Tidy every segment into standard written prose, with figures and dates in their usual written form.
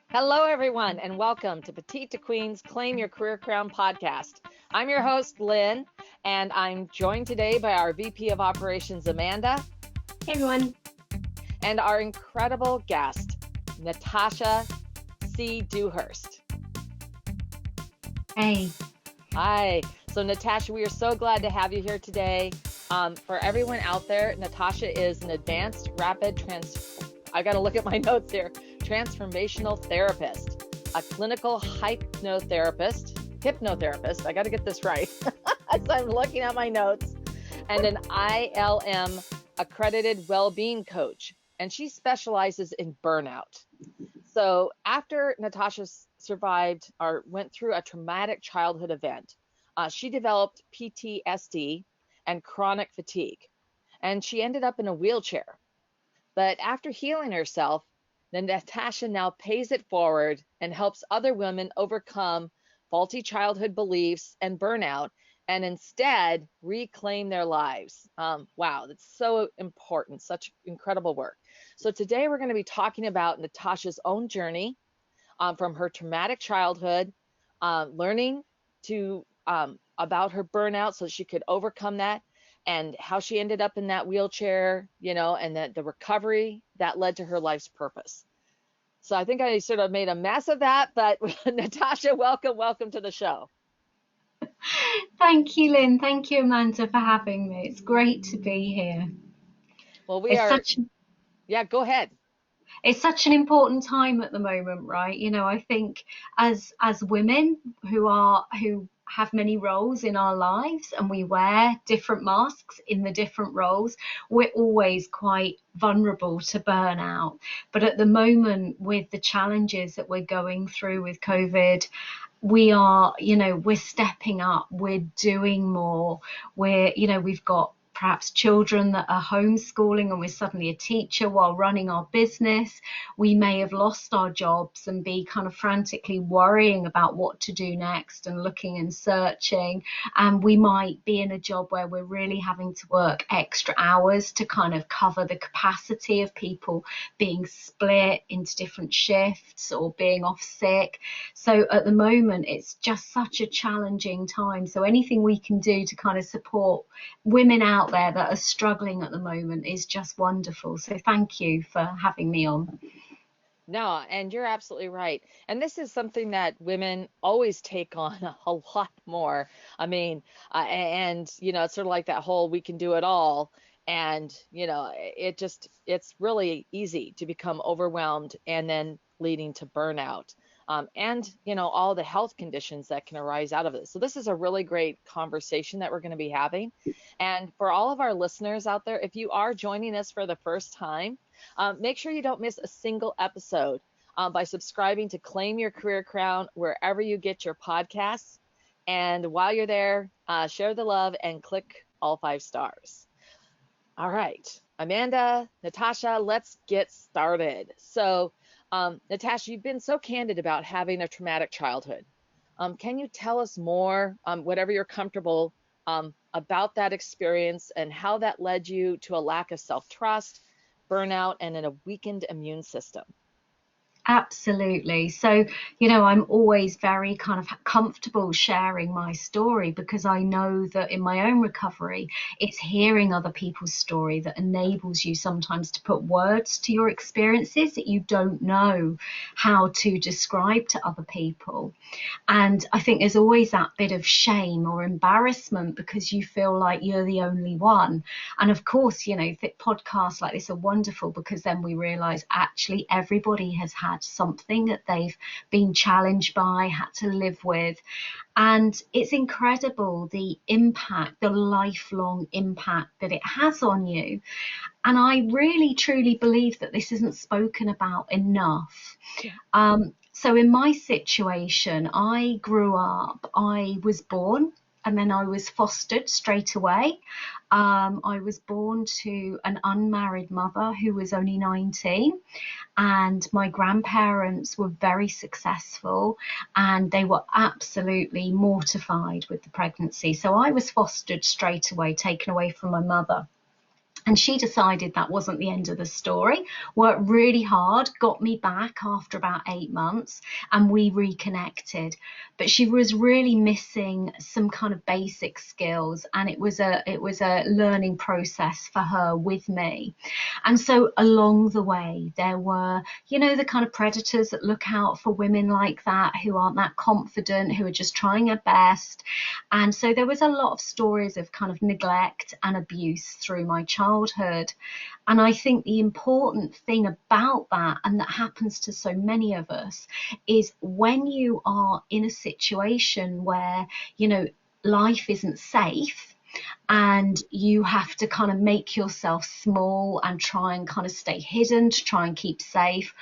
Hello, everyone, and welcome to Petite to Queen's Claim Your Career Crown podcast. I'm your host, Lynn, and I'm joined today by our VP of Operations, Amanda. Hey, everyone. And our incredible guest, Natasha C. Dewhirst. Hey. Hi. So, Natasha, we are so glad to have you here today. For everyone out there, Natasha is an advanced rapid I got to look at my notes here. Transformational therapist, a clinical hypnotherapist. I got to get this right. As I'm looking at my notes, and an ILM accredited well-being coach. And she specializes in burnout. So after Natasha survived or went through a traumatic childhood event, she developed PTSD and chronic fatigue, and she ended up in a wheelchair. But after healing herself, then Natasha now pays it forward and helps other women overcome faulty childhood beliefs and burnout and instead reclaim their lives. Wow, that's so important, such incredible work. So today we're going to be talking about Natasha's own journey from her traumatic childhood, learning about her burnout so she could overcome that, and how she ended up in that wheelchair, and the recovery that led to her life's purpose. So I think I sort of made a mess of that, but Natasha, welcome to the show. Thank you, Lynn. Thank you, Amanda, for having me. It's great to be here. Well, yeah, go ahead. It's such an important time at the moment, right? I think as women who have many roles in our lives and we wear different masks in the different roles, we're always quite vulnerable to burnout. But at the moment, with the challenges that we're going through with COVID, we're stepping up, we're doing more, we've got perhaps children that are homeschooling and we're suddenly a teacher while running our business. We may have lost our jobs and be kind of frantically worrying about what to do next and looking and searching. And we might be in a job where we're really having to work extra hours to kind of cover the capacity of people being split into different shifts or being off sick. So at the moment, it's just such a challenging time. So anything we can do to kind of support women out there that are struggling at the moment is just wonderful. So thank you for having me on. No, and you're absolutely right. And this is something that women always take on a lot more. I mean, it's sort of like that whole we can do it all. And, it's really easy to become overwhelmed and then leading to burnout. And all the health conditions that can arise out of it. So this is a really great conversation that we're going to be having. And for all of our listeners out there, if you are joining us for the first time, make sure you don't miss a single episode by subscribing to Claim Your Career Crown wherever you get your podcasts. And while you're there, share the love and click all 5 stars. All right, Amanda, Natasha, let's get started. So Natasha, you've been so candid about having a traumatic childhood. Can you tell us more, whatever you're comfortable, about that experience and how that led you to a lack of self-trust, burnout, and a weakened immune system? Absolutely. So, I'm always very kind of comfortable sharing my story because I know that in my own recovery, it's hearing other people's story that enables you sometimes to put words to your experiences that you don't know how to describe to other people. And I think there's always that bit of shame or embarrassment because you feel like you're the only one. And of course, podcasts like this are wonderful because then we realize actually everybody has had something that they've been challenged by, had to live with. And it's incredible the impact, the lifelong impact that it has on you. And I really, truly believe that this isn't spoken about enough. Yeah. So in my situation, I grew up, I was born and then I was fostered straight away. I was born to an unmarried mother who was only 19, and my grandparents were very successful and they were absolutely mortified with the pregnancy. So I was fostered straight away, taken away from my mother. And she decided that wasn't the end of the story, worked really hard, got me back after about 8 months, and we reconnected. But she was really missing some kind of basic skills, and it was a learning process for her with me. And so along the way, there were, the kind of predators that look out for women like that, who aren't that confident, who are just trying their best. And so there was a lot of stories of kind of neglect and abuse through my childhood. And I think the important thing about that, and that happens to so many of us, is when you are in a situation where, life isn't safe, and you have to kind of make yourself small and try and kind of stay hidden to try and keep safe.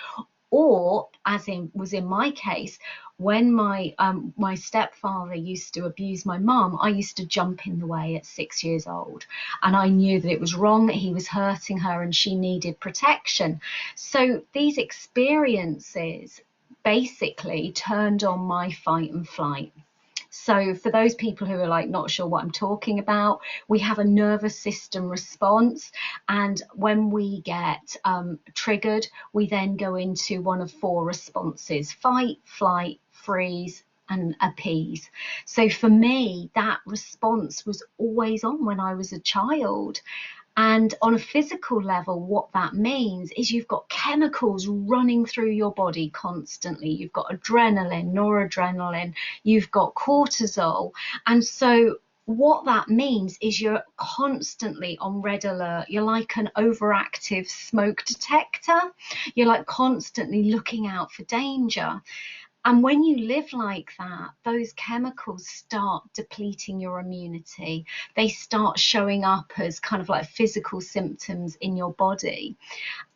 Or, as in was in my case, when my stepfather used to abuse my mum, I used to jump in the way at 6 years old, and I knew that it was wrong, that he was hurting her and she needed protection. So these experiences basically turned on my fight and flight. So for those people who are like not sure what I'm talking about, we have a nervous system response, and when we get triggered, we then go into one of four responses: fight, flight, freeze, and appease. So for me, that response was always on when I was a child. And on a physical level, what that means is you've got chemicals running through your body constantly. You've got adrenaline, noradrenaline, you've got cortisol. And so what that means is you're constantly on red alert. You're like an overactive smoke detector. You're like constantly looking out for danger. And when you live like that, those chemicals start depleting your immunity. They start showing up as kind of like physical symptoms in your body.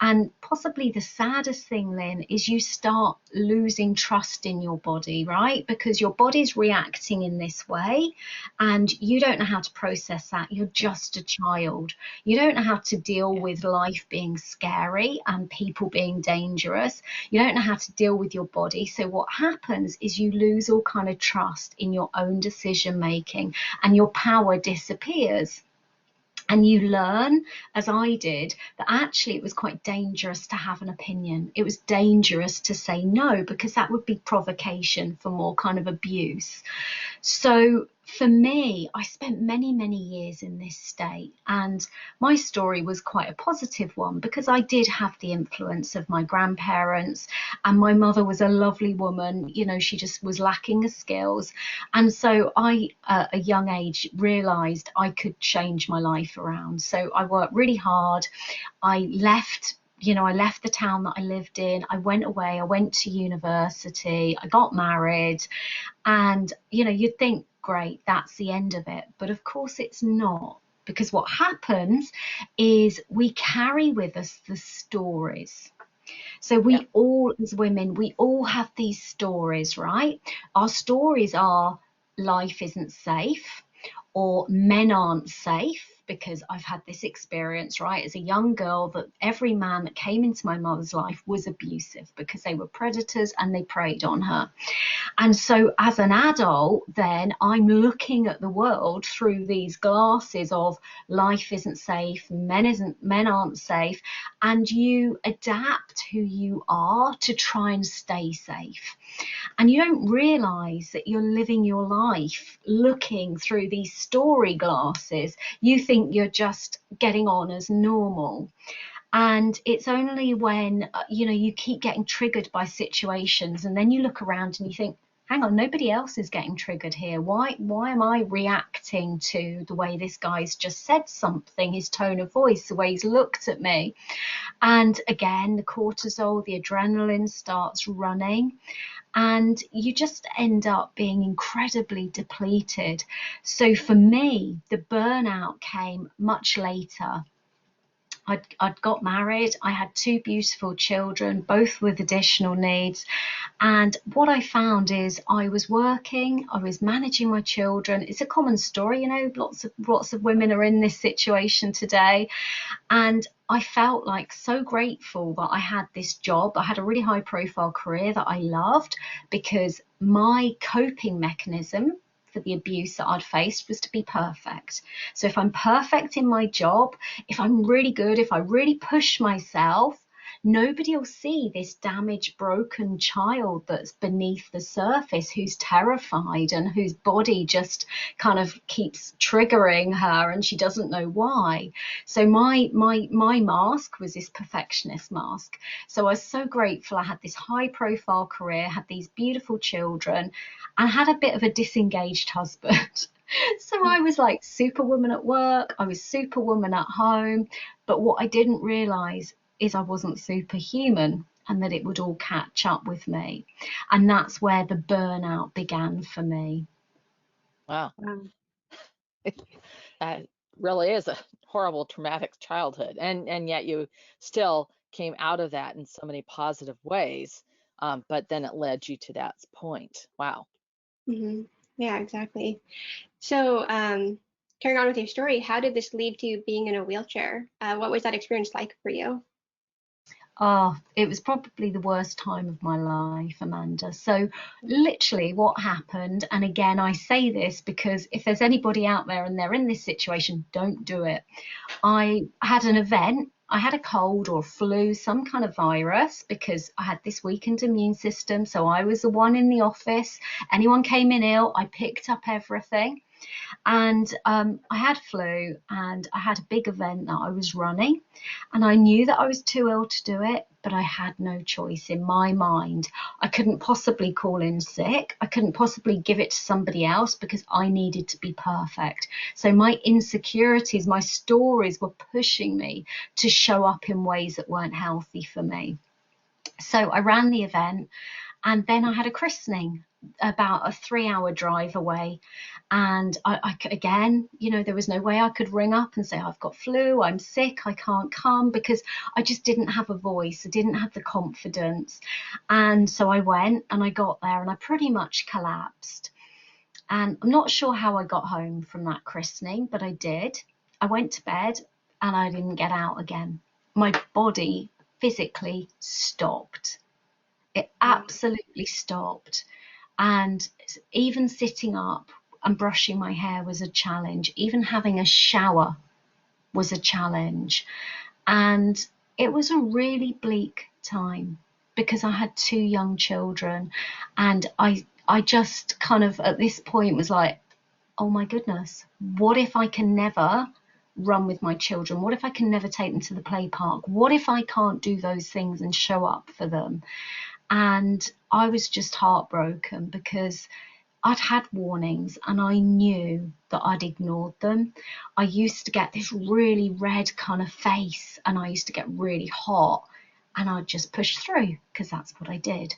And possibly the saddest thing, Lynn, is you start losing trust in your body, right? Because your body's reacting in this way and you don't know how to process that. You're just a child. You don't know how to deal with life being scary and people being dangerous. You don't know how to deal with your body. So what happens is you lose all kind of trust in your own decision making, and your power disappears. And you learn, as I did, that actually it was quite dangerous to have an opinion. It was dangerous to say no, because that would be provocation for more kind of abuse. So for me, I spent many, many years in this state, and my story was quite a positive one because I did have the influence of my grandparents, and my mother was a lovely woman. She just was lacking the skills. And so I, at a young age, realized I could change my life around. So I worked really hard. I left the town that I lived in. I went away. I went to university. I got married. And, you'd think, great, that's the end of it. But of course it's not. Because what happens is we carry with us the stories. So we all, as women, we all have these stories, right? Our stories are life isn't safe, or men aren't safe, because I've had this experience, right, as a young girl, that every man that came into my mother's life was abusive because they were predators and they preyed on her. And so as an adult, then I'm looking at the world through these glasses of life isn't safe, men aren't safe, and you adapt who you are to try and stay safe. And you don't realize that you're living your life looking through these story glasses. You think you're just getting on as normal. And it's only when, you keep getting triggered by situations, and then you look around and you think, hang on, nobody else is getting triggered here. Why am I reacting to the way this guy's just said something, his tone of voice, the way he's looked at me? And again, the cortisol, the adrenaline starts running, and you just end up being incredibly depleted. So for me, the burnout came much later. I'd got married. I had two beautiful children, both with additional needs. And what I found is I was working, I was managing my children. It's a common story, lots of women are in this situation today. And I felt like so grateful that I had this job. I had a really high profile career that I loved, because my coping mechanism for the abuse that I'd faced was to be perfect. So if I'm perfect in my job, if I'm really good, if I really push myself, nobody will see this damaged, broken child that's beneath the surface, who's terrified and whose body just kind of keeps triggering her and she doesn't know why. So my mask was this perfectionist mask. So I was so grateful I had this high profile career, had these beautiful children, and had a bit of a disengaged husband. So I was like superwoman at work, I was superwoman at home, but what I didn't realize is I wasn't superhuman and that it would all catch up with me. And that's where the burnout began for me. Wow. Wow. That really is a horrible traumatic childhood. And yet you still came out of that in so many positive ways. But then it led you to that point. Wow. Hmm. Yeah, exactly. So, carrying on with your story, how did this lead to being in a wheelchair? What was that experience like for you? Oh, it was probably the worst time of my life, Amanda. So, literally, what happened, and again, I say this because if there's anybody out there and they're in this situation, don't do it. I had an event. I had a cold or flu, some kind of virus, because I had this weakened immune system. So I was the one in the office. Anyone came in ill, I picked up everything. And I had flu and I had a big event that I was running. And I knew that I was too ill to do it, but I had no choice in my mind. I couldn't possibly call in sick. I couldn't possibly give it to somebody else because I needed to be perfect. So my insecurities, my stories were pushing me to show up in ways that weren't healthy for me. So I ran the event and then I had a christening about a 3 hour drive away. And again, there was no way I could ring up and say, I've got flu, I'm sick, I can't come, because I just didn't have a voice. I didn't have the confidence. And so I went and I got there and I pretty much collapsed. And I'm not sure how I got home from that christening, but I did. I went to bed and I didn't get out again. My body physically stopped. It Wow. absolutely stopped. And even sitting up and brushing my hair was a challenge. Even having a shower was a challenge. And it was a really bleak time because I had two young children. And I just kind of at this point was like, oh my goodness, what if I can never run with my children? What if I can never take them to the play park? What if I can't do those things and show up for them? And I was just heartbroken because I'd had warnings and I knew that I'd ignored them. I used to get this really red kind of face and I used to get really hot and I'd just push through because that's what I did.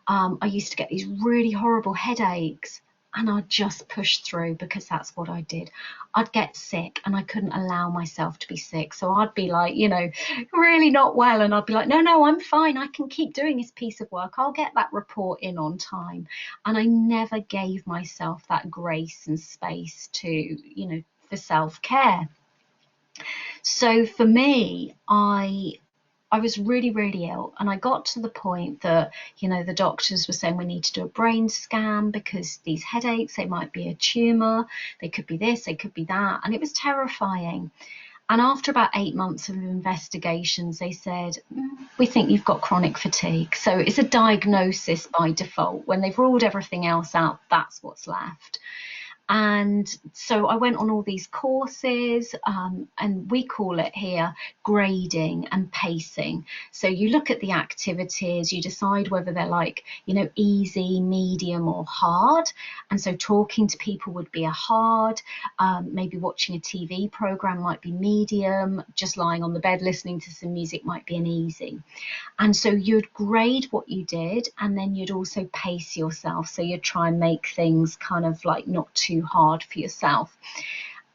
I used to get these really horrible headaches and I'd just push through because that's what I did. I'd get sick and I couldn't allow myself to be sick. So I'd be like, really not well. And I'd be like, no, I'm fine. I can keep doing this piece of work. I'll get that report in on time. And I never gave myself that grace and space to, for self-care. So for me, I was really, really ill. And I got to the point that, the doctors were saying we need to do a brain scan because these headaches, they might be a tumour, they could be this, they could be that. And it was terrifying. And after about 8 months of investigations, they said, we think you've got chronic fatigue. So it's a diagnosis by default. When they've ruled everything else out, that's what's left. And so I went on all these courses, and we call it here grading and pacing. So you look at the activities, you decide whether they're like, easy, medium, or hard. And so talking to people would be a hard, maybe watching a TV program might be medium, just lying on the bed listening to some music might be an easy. And so you'd grade what you did, and then you'd also pace yourself. So you'd try and make things kind of like not too hard for yourself.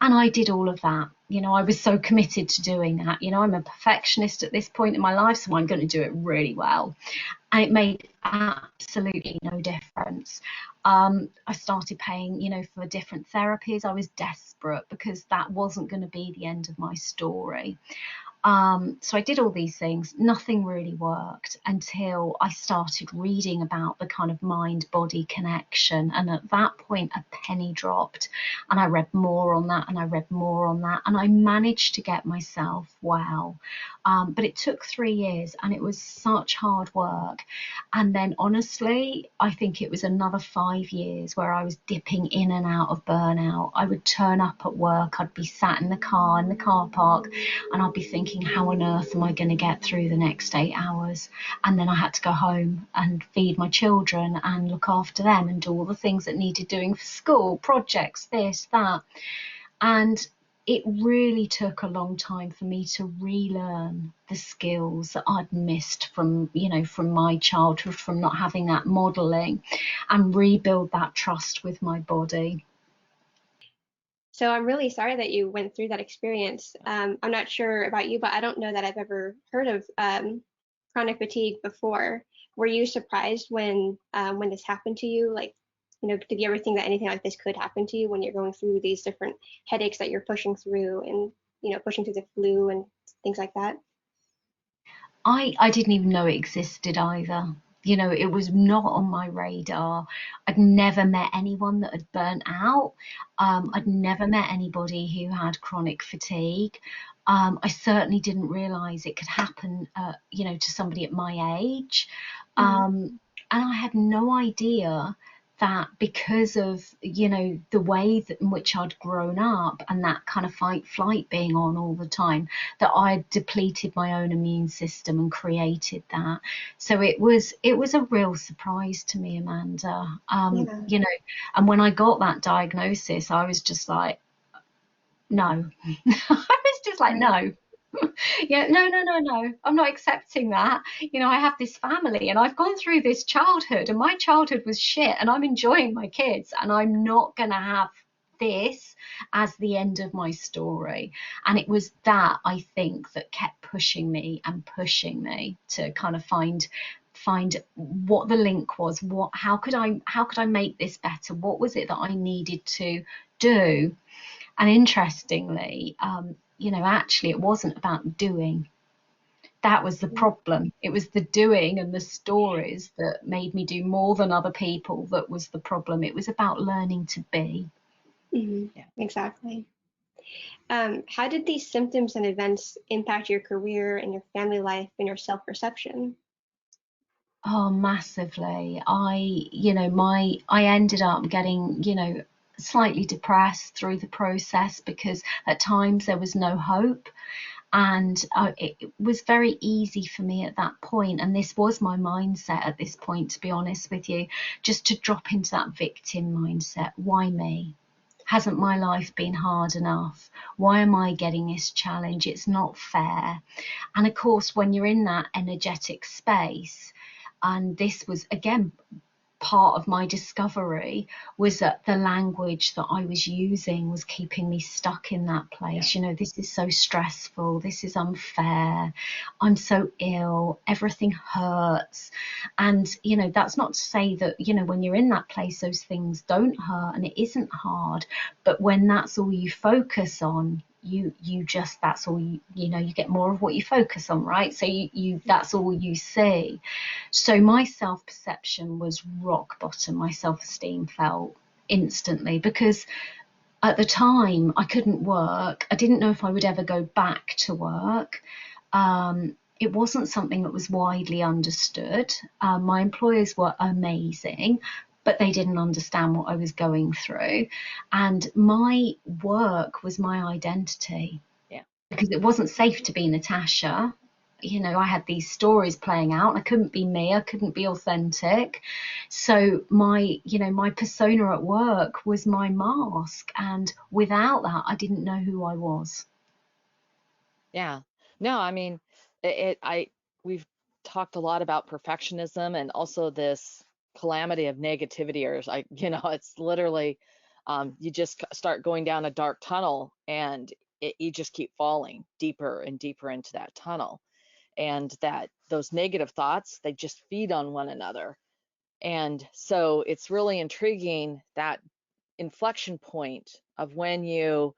And I did all of that. I was so committed to doing that. I'm a perfectionist at this point in my life, so I'm going to do it really well. And it made absolutely no difference. I started paying, for different therapies. I was desperate because that wasn't going to be the end of my story. So I did all these things. Nothing really worked until I started reading about the kind of mind-body connection. And at that point, a penny dropped. And I read more on that, and I read more on that. And I managed to get myself well. But it took 3 years, and it was such hard work. And then honestly, I think it was another 5 years where I was dipping in and out of burnout. I would turn up at work, I'd be sat in the car park, and I'd be thinking, how on earth am I going to get through the next 8 hours? And then I had to go home and feed my children and look after them and do all the things that needed doing for school, projects, this, that. And it really took a long time for me to relearn the skills that I'd missed from, from my childhood, from not having that modeling, and rebuild that trust with my body. So I'm really sorry that you went through that experience. I'm not sure about you, but I don't know that I've ever heard of chronic fatigue before. Were you surprised when this happened to you? Like, did you ever think that anything like this could happen to you when you're going through these different headaches that you're pushing through, and pushing through the flu and things like that? I didn't even know it existed either. It was not on my radar. I'd never met anyone that had burnt out. I'd never met anybody who had chronic fatigue. I certainly didn't realize it could happen, to somebody at my age. Mm-hmm. And I had no idea that because of, the way in which I'd grown up and that kind of fight flight being on all the time, that I depleted my own immune system and created that. So it was a real surprise to me, Amanda. Yeah. And when I got that diagnosis, I was just like, no. I was just like, Right. no. Yeah, no, no, no, no. I'm not accepting that. I have this family and I've gone through this childhood, and my childhood was shit, and I'm enjoying my kids, and I'm not going to have this as the end of my story. And it was that, I think, that kept pushing me to kind of find what the link was, how could I make this better, what was it that I needed to do. And interestingly, actually, it wasn't about doing. That was the problem. It was the doing and the stories that made me do more than other people that was the problem. It was about learning to be. Mm-hmm. Yeah. Exactly. How did these symptoms and events impact your career and your family life and your self-perception? Oh, massively. I ended up getting, slightly depressed through the process because at times there was no hope. And it was very easy for me at that point, and this was my mindset at this point, to be honest with you, just to drop into that victim mindset. Why me? Hasn't my life been hard enough? Why am I getting this challenge? It's not fair. And of course, when you're in that energetic space, and this was again part of my discovery, was that the language that I was using was keeping me stuck in that place. This is so stressful, this is unfair, I'm so ill, everything hurts. And that's not to say that when you're in that place those things don't hurt and it isn't hard, but when that's all you focus on, you just, that's all you get more of what you focus on, right? So you that's all you see. So my self-perception was rock bottom. My self-esteem fell instantly because at the time I couldn't work. I didn't know if I would ever go back to work. It wasn't something that was widely understood. My employers were amazing, but they didn't understand what I was going through. And my work was my identity Yeah. because it wasn't safe to be Natasha. I had these stories playing out and I couldn't be me, I couldn't be authentic. So my persona at work was my mask. And without that, I didn't know who I was. Yeah. No, I mean, we've talked a lot about perfectionism and also this calamity of negativity, or it's literally, you just start going down a dark tunnel, and you just keep falling deeper and deeper into that tunnel. And that those negative thoughts, they just feed on one another. And so it's really intriguing, that inflection point of when you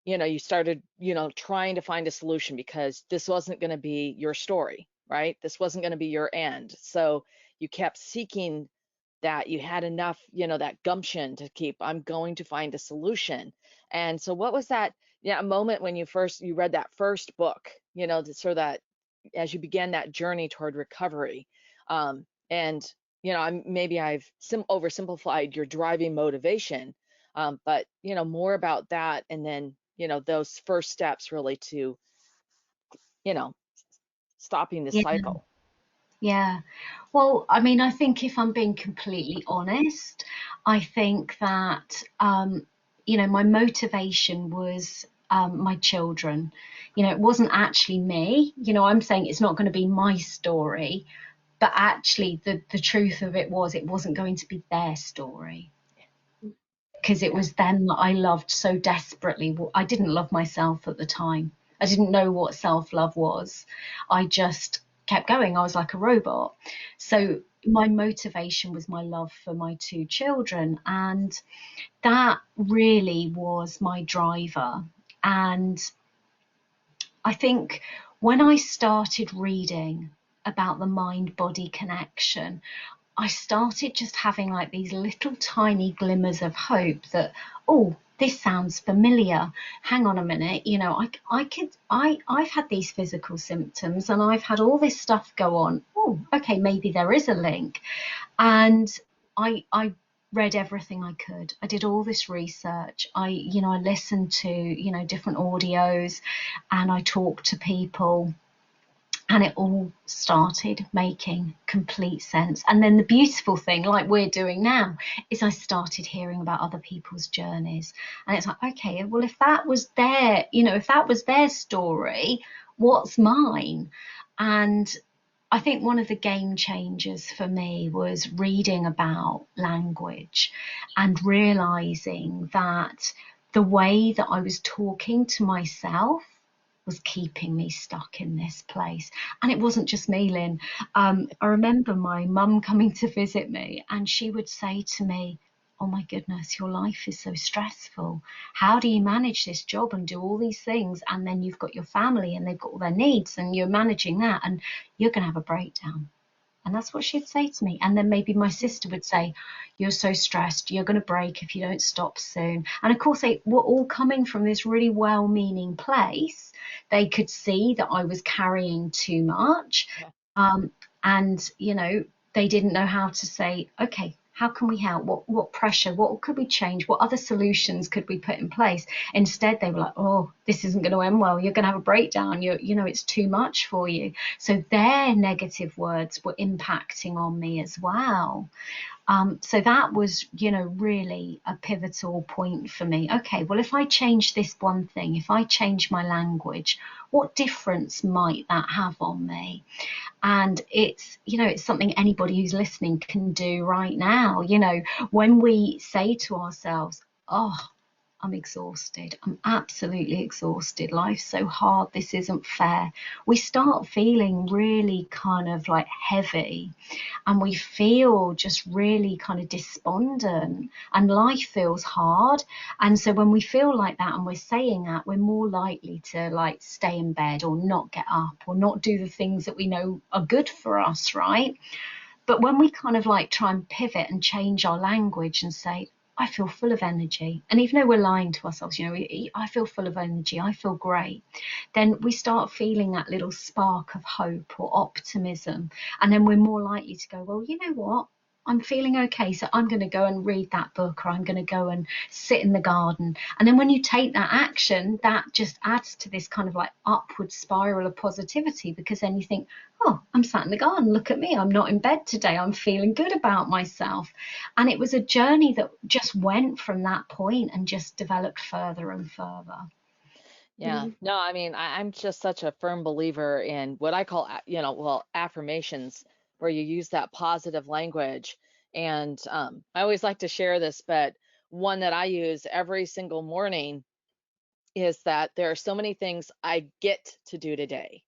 you started, trying to find a solution because this wasn't going to be your story, right? This wasn't going to be your end. So you kept seeking that. You had enough, that gumption to keep, I'm going to find a solution. And so what was that, moment when you read that first book, so that as you began that journey toward recovery, and maybe I've oversimplified your driving motivation, but more about that, and then those first steps really to you know stopping this Yeah. cycle. Yeah. Well, I mean, I think if I'm being completely honest, I think that, my motivation was my children. It wasn't actually me. I'm saying it's not going to be my story, but actually, the truth of it was it wasn't going to be their story because it Yeah. was them that I loved so desperately. Well, I didn't love myself at the time. I didn't know what self-love was. I just kept going. I was like a robot. So my motivation was my love for my two children. And that really was my driver. And I think when I started reading about the mind body connection, I started just having like these little tiny glimmers of hope that, oh, this sounds familiar. Hang on a minute, I've had these physical symptoms and I've had all this stuff go on. Oh, okay, maybe there is a link. And I read everything I could. I did all this research. I listened to, different audios, and I talked to people, and it all started making complete sense. And then the beautiful thing, like we're doing now, is I started hearing about other people's journeys. And it's like, okay, well, if that was their story, what's mine? And I think one of the game changers for me was reading about language and realizing that the way that I was talking to myself was keeping me stuck in this place. And it wasn't just me, Lynn. I remember my mum coming to visit me, and she would say to me, oh my goodness, your life is so stressful. How do you manage this job and do all these things? And then you've got your family and they've got all their needs and you're managing that, and you're going to have a breakdown. And that's what she'd say to me. And then maybe my sister would say, you're so stressed, you're going to break if you don't stop soon. And of course, they were all coming from this really well meaning place. They could see that I was carrying too much. Yeah. Um, and, they didn't know how to say, okay, how can we help? What pressure? What could we change? What other solutions could we put in place? Instead, they were like, oh, this isn't going to end well. You're going to have a breakdown. It's too much for you. So their negative words were impacting on me as well. So that was, really a pivotal point for me. Okay, well, if I change this one thing, if I change my language, what difference might that have on me? And it's something anybody who's listening can do right now. When we say to ourselves, oh, I'm exhausted. I'm absolutely exhausted. Life's so hard. This isn't fair. We start feeling really kind of like heavy, and we feel just really kind of despondent, and life feels hard. And so when we feel like that and we're saying that, we're more likely to like stay in bed or not get up or not do the things that we know are good for us, right? But when we kind of like try and pivot and change our language and say, I feel full of energy. And even though we're lying to ourselves, I feel full of energy, I feel great. Then we start feeling that little spark of hope or optimism. And then we're more likely to go, well, you know what? I'm feeling okay, so I'm going to go and read that book, or I'm going to go and sit in the garden. And then when you take that action, that just adds to this kind of like upward spiral of positivity, because then you think, oh, I'm sat in the garden, look at me, I'm not in bed today, I'm feeling good about myself. And it was a journey that just went from that point and just developed further and further. Yeah. No, I mean, I'm just such a firm believer in what I call, affirmations, where you use that positive language. And I always like to share this, but one that I use every single morning is that there are so many things I get to do today.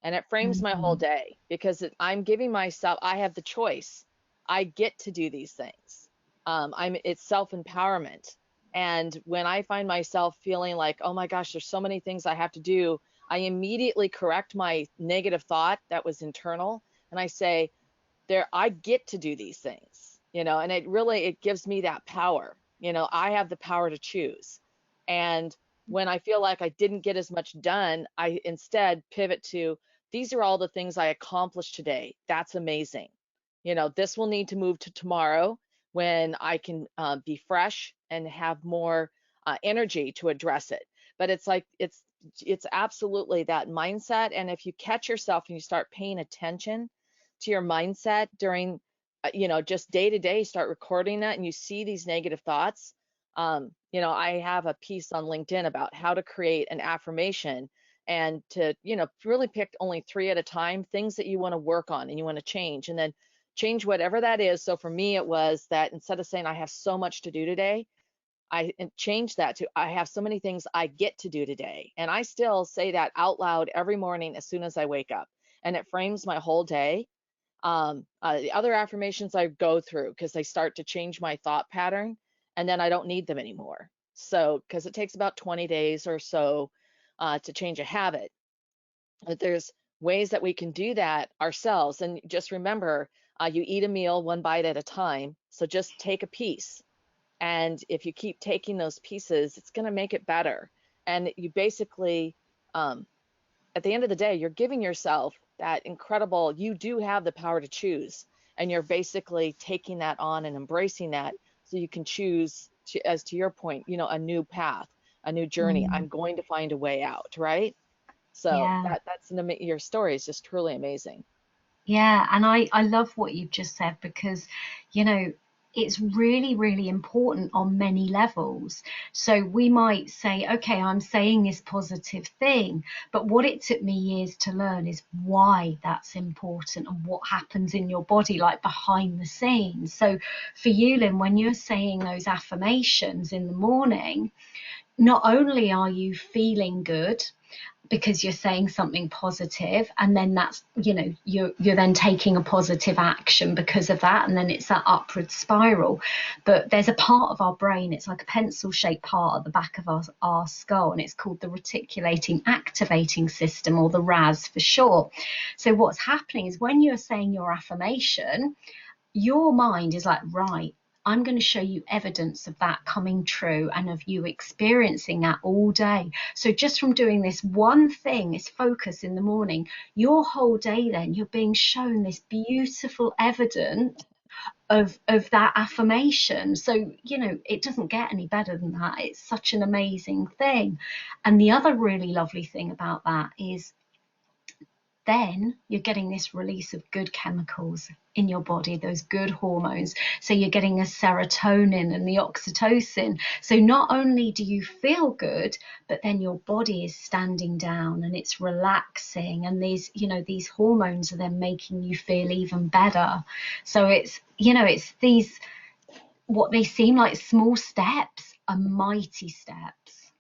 And it frames my whole Mm-hmm. day because I'm giving myself, I have the choice. I get to do these things. It's self-empowerment. And when I find myself feeling like, oh my gosh, there's so many things I have to do, I immediately correct my negative thought that was internal. And I say, there, I get to do these things, and it gives me that power. I have the power to choose. And when I feel like I didn't get as much done, I instead pivot to, these are all the things I accomplished today. That's amazing. This will need to move to tomorrow when I can be fresh and have more energy to address it. But it's like, it's absolutely that mindset. And if you catch yourself and you start paying attention to your mindset during, just day to day, start recording that, and you see these negative thoughts. I have a piece on LinkedIn about how to create an affirmation, and to, really pick only 3 at a time, things that you want to work on and you want to change, and then change whatever that is. So for me, it was that instead of saying I have so much to do today, I changed that to, I have so many things I get to do today. And I still say that out loud every morning as soon as I wake up, and it frames my whole day. The other affirmations I go through because they start to change my thought pattern, and then I don't need them anymore. So, because it takes about 20 days or so to change a habit. But there's ways that we can do that ourselves. And just remember, you eat a meal one bite at a time. So just take a piece. And if you keep taking those pieces, it's going to make it better. And you basically, at the end of the day, you're giving yourself that incredible, you do have the power to choose. And you're basically taking that on and embracing that so you can choose, as to your point, a new path, a new journey. Mm, I'm going to find a way out, right? So yeah. your story is just truly amazing. Yeah, and I love what you've just said because, you know, it's really, really important on many levels. So we might say, okay, I'm saying this positive thing, but what it took me years to learn is why that's important and what happens in your body, like behind the scenes. So for you, Lynn, when you're saying those affirmations in the morning, not only are you feeling good, because you're saying something positive, and then that's, you're then taking a positive action because of that, and then it's that upward spiral. But there's a part of our brain, it's like a pencil shaped part at the back of our skull, and it's called the reticulating activating system, or the RAS for short. So what's happening is when you're saying your affirmation, your mind is like, right, I'm going to show you evidence of that coming true and of you experiencing that all day. So just from doing this one thing, this focus in the morning, your whole day, then you're being shown this beautiful evidence of that affirmation. So, it doesn't get any better than that. It's such an amazing thing. And the other really lovely thing about that is then you're getting this release of good chemicals in your body, those good hormones. So you're getting a serotonin and the oxytocin. So not only do you feel good, but then your body is standing down and it's relaxing. And these hormones are then making you feel even better. So it's these, what they seem like small steps are mighty steps.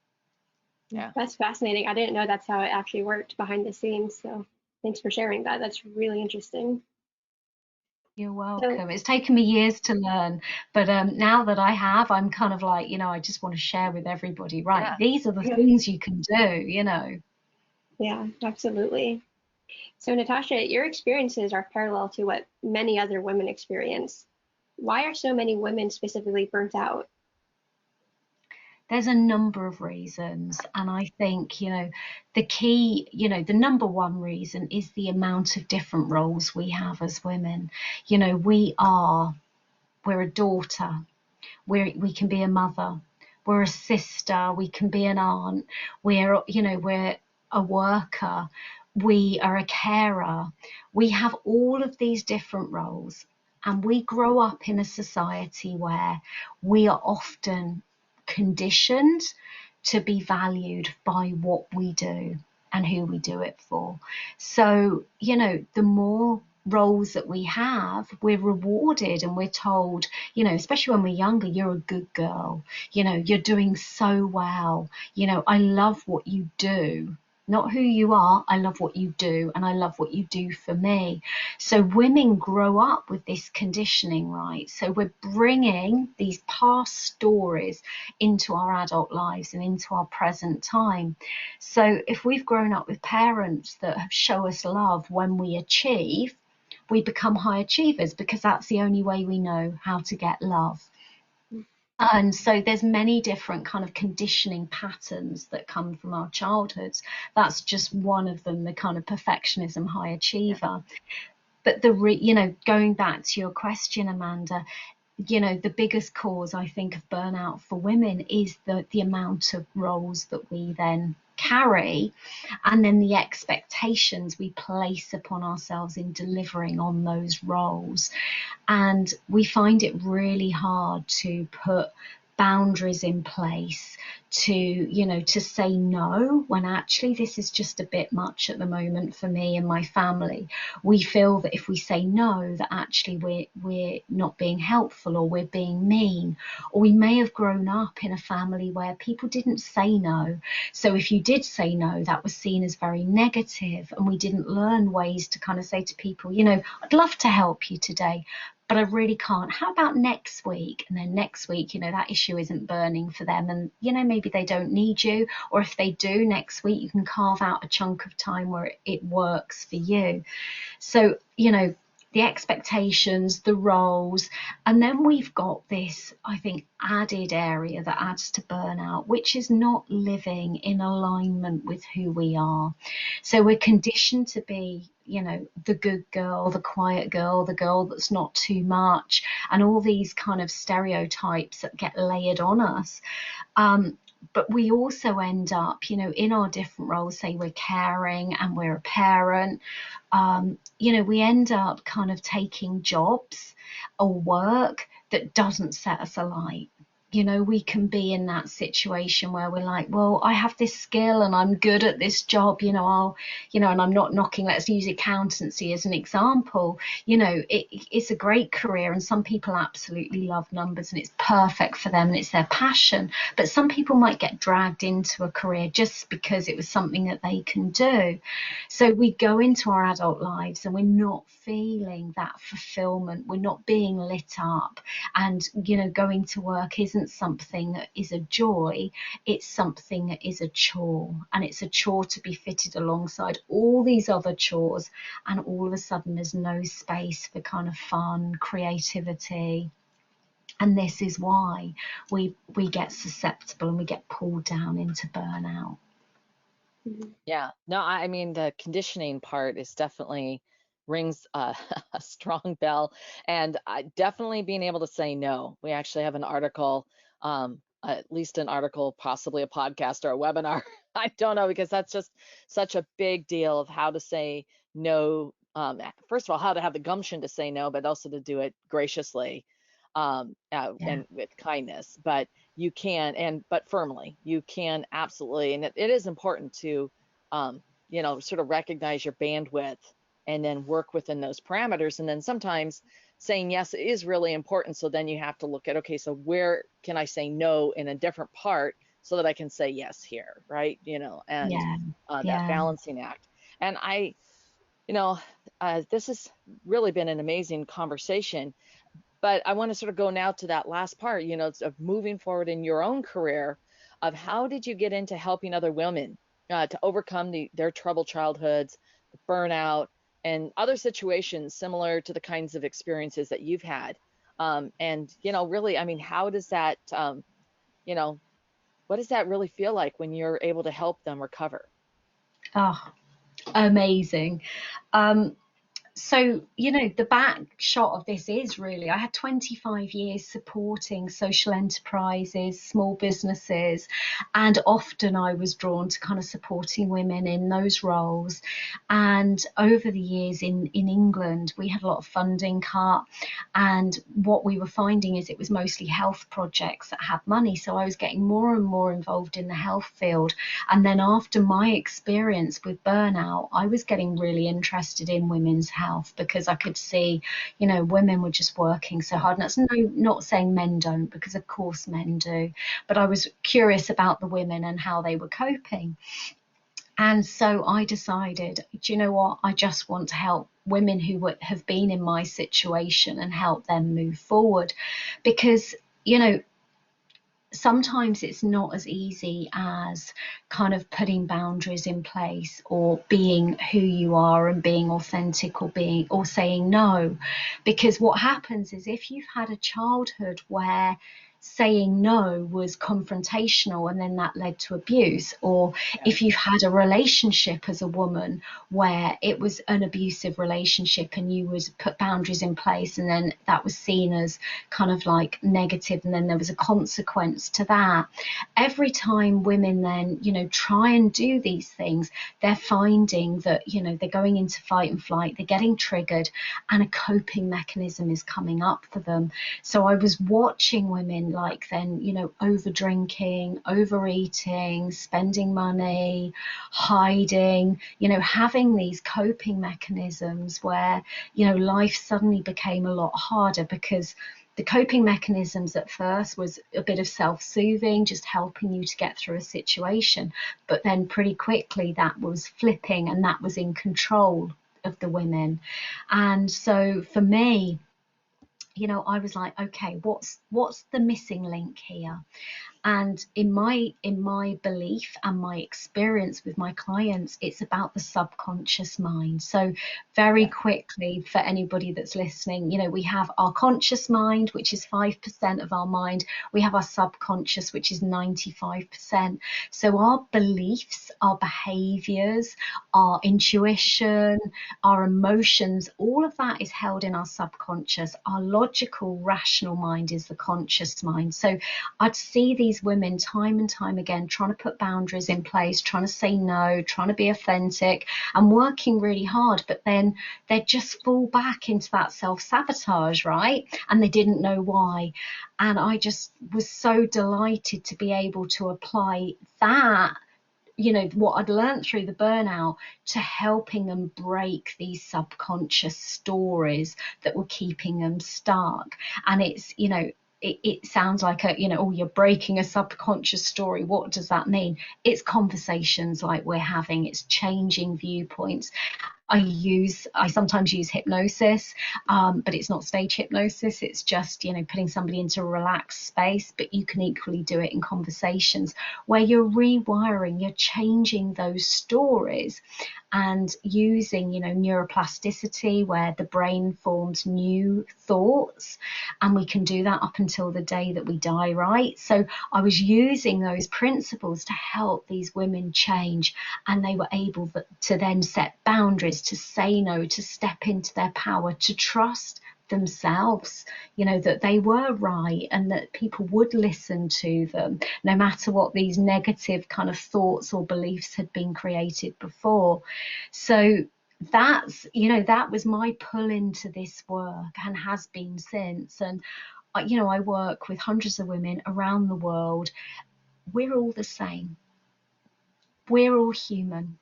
Yeah. That's fascinating. I didn't know that's how it actually worked behind the scenes. So thanks for sharing that. That's really interesting. You're So welcome. It's taken me years to learn, but now that I have, I'm kind of like, I just want to share with everybody, right? Yeah. These are the things you can do. yeah, absolutely. So Natasha, your experiences are parallel to what many other women experience. Why are so many women specifically burnt out? There's a number of reasons, and I think, the key, the number one reason is the amount of different roles we have as women. We're a daughter, we can be a mother, we're a sister, we can be an aunt, we're a worker, we are a carer. We have all of these different roles, and we grow up in a society where we are often conditioned to be valued by what we do and who we do it for. So, the more roles that we have, we're rewarded and we're told, especially when we're younger, you're a good girl, you're doing so well, I love what you do. not who you are. I love what you do, and I love what you do for me. So women grow up with this conditioning, right? So we're bringing these past stories into our adult lives and into our present time. So if we've grown up with parents that have show us love when we achieve, we become high achievers because that's the only way we know how to get love. And so there's many different kind of conditioning patterns that come from our childhoods. That's just one of them, the kind of perfectionism, high achiever. But going back to your question, Amanda, the biggest cause I think of burnout for women is the amount of roles that we then carry, and then the expectations we place upon ourselves in delivering on those roles. And we find it really hard to put boundaries in place, to say no when actually this is just a bit much at the moment for me and my family. We feel that if we say no, that actually we're not being helpful, or we're being mean. Or we may have grown up in a family where people didn't say no, so if you did say no, that was seen as very negative, and we didn't learn ways to kind of say to people, I'd love to help you today, but I really can't. How about next week? And then next week, that issue isn't burning for them, and maybe they don't need you. Or if they do, next week you can carve out a chunk of time where it works for you. So the expectations, the roles, and then we've got this, I think, added area that adds to burnout, which is not living in alignment with who we are. So we're conditioned to be, the good girl, the quiet girl, the girl that's not too much, and all these kind of stereotypes that get layered on us. But we also end up, in our different roles, say we're caring and we're a parent, we end up kind of taking jobs or work that doesn't set us alight. We can be in that situation where we're like, well, I have this skill and I'm good at this job, and I'm not knocking, let's use accountancy as an example. It's a great career, and some people absolutely love numbers and it's perfect for them and it's their passion. But some people might get dragged into a career just because it was something that they can do. So we go into our adult lives and we're not feeling that fulfillment. We're not being lit up, and, going to work isn't something that is a joy, it's something that is a chore, and it's a chore to be fitted alongside all these other chores, and all of a sudden there's no space for kind of fun, creativity. And this is why we get susceptible and we get pulled down into burnout. Yeah, no, I mean, the conditioning part is definitely rings a strong bell, and definitely being able to say no. We actually have an article, at least an article, possibly a podcast or a webinar. I don't know, because that's just such a big deal of how to say no. First of all, how to have the gumption to say no, but also to do it graciously, Yeah. and with kindness. But you can, but firmly, you can absolutely, and it is important to, sort of recognize your bandwidth and then work within those parameters. And then sometimes saying yes is really important. So then you have to look at, okay, so where can I say no in a different part so that I can say yes here, right? And Yeah. that Yeah. balancing act. And this has really been an amazing conversation. But I want to sort of go now to that last part, of moving forward in your own career, of how did you get into helping other women to overcome their troubled childhoods, burnout, and other situations similar to the kinds of experiences that you've had. And, really, I mean, how does that, what does that really feel like when you're able to help them recover? Oh, amazing. Um, So, the back shot of this is really, I had 25 years supporting social enterprises, small businesses, and often I was drawn to kind of supporting women in those roles. And over the years in England, we had a lot of funding cut. And what we were finding is it was mostly health projects that had money. So I was getting more and more involved in the health field. And then after my experience with burnout, I was getting really interested in women's health, because I could see, women were just working so hard. And that's not saying men don't, because of course men do, but I was curious about the women and how they were coping. And so I decided, do you know what? I just want to help women who have been in my situation and help them move forward. Because, you know, sometimes it's not as easy as kind of putting boundaries in place or being who you are and being authentic or saying no. Because what happens is, if you've had a childhood where saying no was confrontational and then that led to abuse, or if you've had a relationship as a woman where it was an abusive relationship and you would put boundaries in place and then that was seen as kind of like negative and then there was a consequence to that. Every time women then, you know, try and do these things, they're finding that, you know, they're going into fight and flight, they're getting triggered, and a coping mechanism is coming up for them. So I was watching women like then, you know, over drinking, overeating, spending money, hiding, you know, having these coping mechanisms where, you know, life suddenly became a lot harder, because the coping mechanisms at first was a bit of self-soothing, just helping you to get through a situation. But then pretty quickly that was flipping and that was in control of the women. And so for me, you know, I was like, okay, what's the missing link here? And in my belief and my experience with my clients, it's about the subconscious mind. So very quickly, for anybody that's listening, you know, we have our conscious mind, which is 5% of our mind. We have our subconscious, which is 95%. So our beliefs, our behaviors, our intuition, our emotions, all of that is held in our subconscious. Our logical, rational mind is the conscious mind. So I'd see these women time and time again trying to put boundaries in place, trying to say no, trying to be authentic and working really hard, but then they'd just fall back into that self-sabotage, right? And they didn't know why. And I just was so delighted to be able to apply that, you know, what I'd learned through the burnout, to helping them break these subconscious stories that were keeping them stuck. And it's, you know, it sounds like a, you know, oh, you're breaking a subconscious story. What does that mean? It's conversations like we're having, it's changing viewpoints. I sometimes use hypnosis, but it's not stage hypnosis. It's just, you know, putting somebody into a relaxed space, but you can equally do it in conversations where you're rewiring, you're changing those stories and using, you know, neuroplasticity, where the brain forms new thoughts, and we can do that up until the day that we die, right? So I was using those principles to help these women change, and they were able to then set boundaries, to say no, to step into their power, to trust themselves, you know, that they were right and that people would listen to them no matter what these negative kind of thoughts or beliefs had been created before. So that's, you know, that was my pull into this work and has been since. And you know, I work with hundreds of women around the world. We're all the same, we're all human.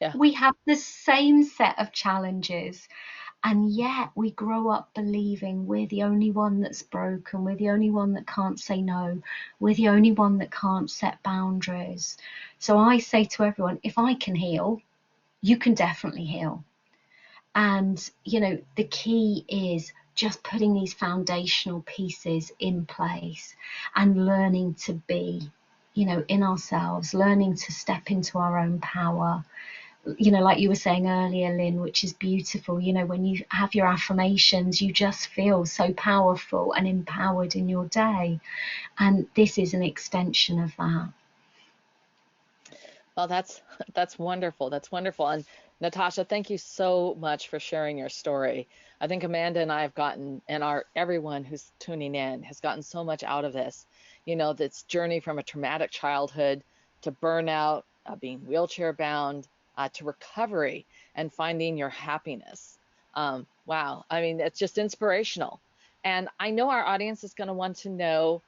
Yeah. We have the same set of challenges, and yet we grow up believing we're the only one that's broken, we're the only one that can't say no, we're the only one that can't set boundaries. So I say to everyone, if I can heal, you can definitely heal. And, you know, the key is just putting these foundational pieces in place and learning to be, you know, in ourselves, learning to step into our own power. You know, like you were saying earlier, Lynn, which is beautiful, you know, when you have your affirmations, you just feel so powerful and empowered in your day. And this is an extension of that. Well, that's wonderful. That's wonderful. And Natasha, thank you so much for sharing your story. I think Amanda and I have gotten, and our everyone who's tuning in has gotten so much out of this. You know, this journey from a traumatic childhood to burnout, being wheelchair bound, to recovery and finding your happiness. Wow. I mean, it's just inspirational. And I know our audience is going to want to know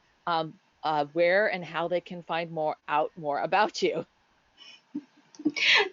where and how they can find more about you.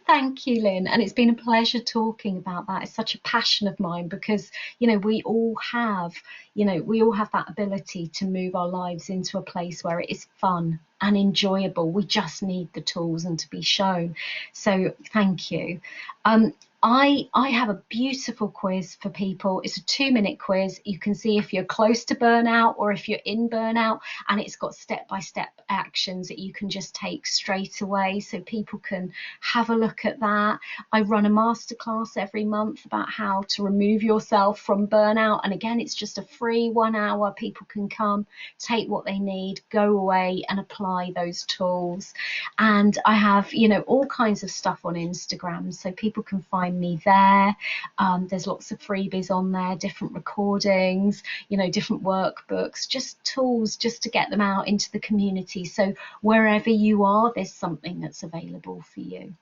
Thank you, Lynn. And it's been a pleasure talking about that. It's such a passion of mine because, we all have that ability to move our lives into a place where it is fun and enjoyable. We just need the tools and to be shown. So thank you. Um, I have a beautiful quiz for people. It's a 2-minute quiz. You can see if you're close to burnout or if you're in burnout, and it's got step-by-step actions that you can just take straight away so people can have a look at that. I run a masterclass every month about how to remove yourself from burnout. And again, it's just a free 1 hour. People can come, take what they need, go away and apply those tools. And I have, all kinds of stuff on Instagram, so people can find me there. There's lots of freebies on there, different recordings, different workbooks, just tools just to get them out into the community. So wherever you are, there's something that's available for you.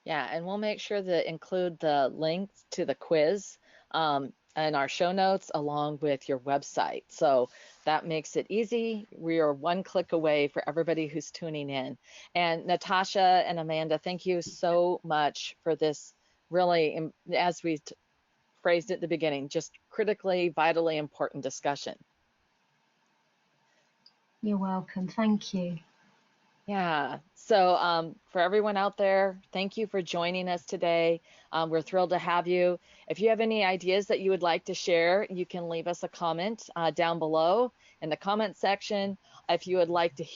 Yeah, and we'll make sure to include the links to the quiz in our show notes along with your website. So that makes it easy. We are one click away for everybody who's tuning in. And Natasha and Amanda, thank you so much for this really, as we phrased at the beginning, just critically, vitally important discussion. You're welcome. Thank you. Yeah. So for everyone out there, thank you for joining us today. We're thrilled to have you. If you have any ideas that you would like to share, you can leave us a comment down below in the comment section. If you would like to,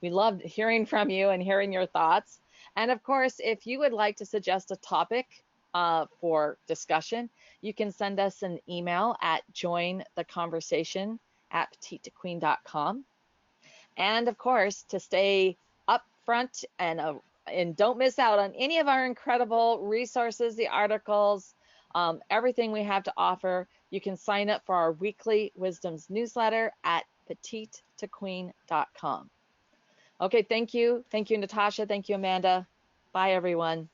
we love hearing from you and hearing your thoughts. And of course, if you would like to suggest a topic for discussion, you can send us an email at jointheconversation@petitetoqueen.com. And of course, to stay up front and don't miss out on any of our incredible resources, the articles, everything we have to offer, you can sign up for our weekly Wisdoms newsletter at petitetoqueen.com. Okay, thank you. Thank you, Natasha. Thank you, Amanda. Bye, everyone.